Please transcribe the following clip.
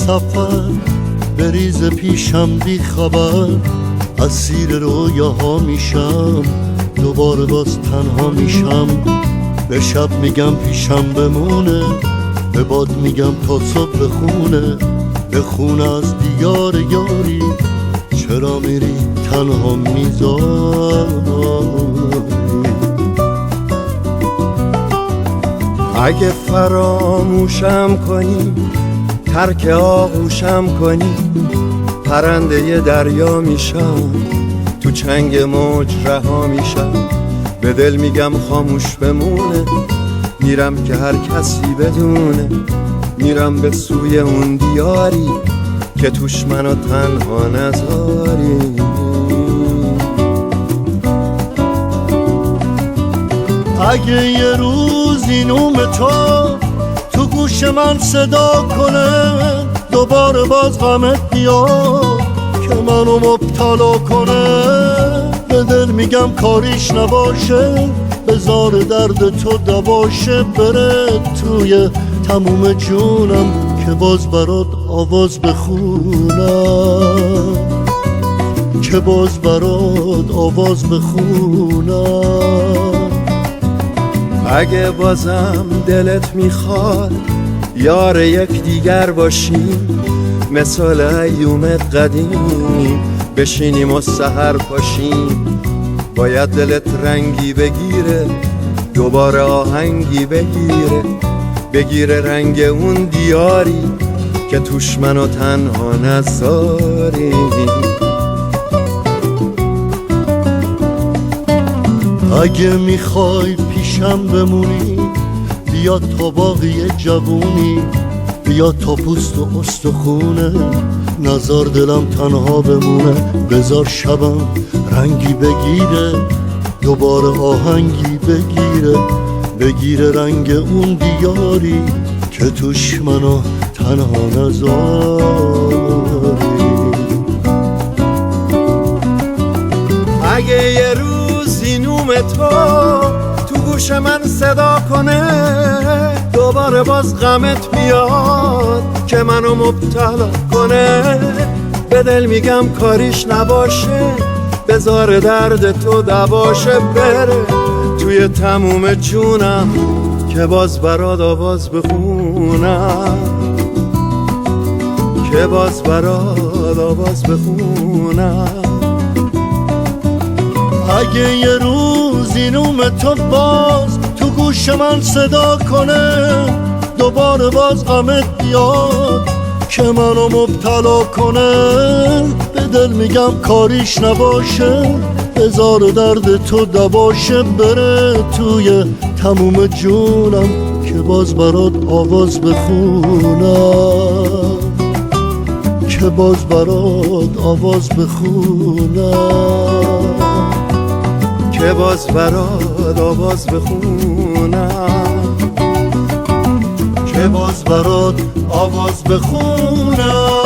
سفر بریز پیشم بی خبر، اسیر رویاها میشم، دوباره باز تنها میشم. به شب میگم پیشم بمونه، به باد میگم تا صبح بخونه، بخونه از دیار یاری، چرا میری تنها میذاری. اگه فراموشم کنی، ترک آغوشم کنی، پرنده دریا میشم، تو چنگ موج رها میشم. به دل میگم خاموش بمونه، میرم که هر کسی بدونه، میرم به سوی اون دیاری که توش منو تنها نذاری. اگه یه روزی نوم تو گوش من صدا کنه، دوباره باز غمت بیاد که منو مبتلا کنه، به دل میگم کاریش نباشه، بذار درد تو دواشه، بره توی تموم جونم که باز برات آواز بخونم، که باز برات آواز بخونم. اگه بازم دلت میخواد یار یک دیگر باشیم، مثال ایومت قدیم بشینیم و سحر پاشیم. باید دلت رنگی بگیره، دوباره آهنگی بگیره، بگیره رنگ اون دیاری که توش منو تنها نذاری. اگه میخوای پیشم بمونی، بیا تا باقی جوونی، بیا تا پوست و استخونه، نزار دلم تنها بمونه، بذار شبم رنگی بگیره، دوباره آهنگی بگیره، بگیره رنگ اون دیاری که توش منو تنها نذاری. اگه یه روزی نوم تو گوش من صدا کنه، دوباره باز غمت بیاد که منو مبتلا کنه، به دل میگم کاریش نباشه، بذار درد تو دواشه، بره توی تموم جونم که باز برات آواز بخونم، که باز برات آواز بخونم. اگه یه روزی نوم تو باز تو گوش من صدا کنه، دوباره باز غمت بیاد که منو مبتلا کنه، به دل میگم کاریش نباشه، بذار درد تو دواشه، بره توی تموم جونم که باز برات آواز بخونم، که باز برات آواز بخونم، که باز برات آواز بخونم، که باز برات آواز بخونم.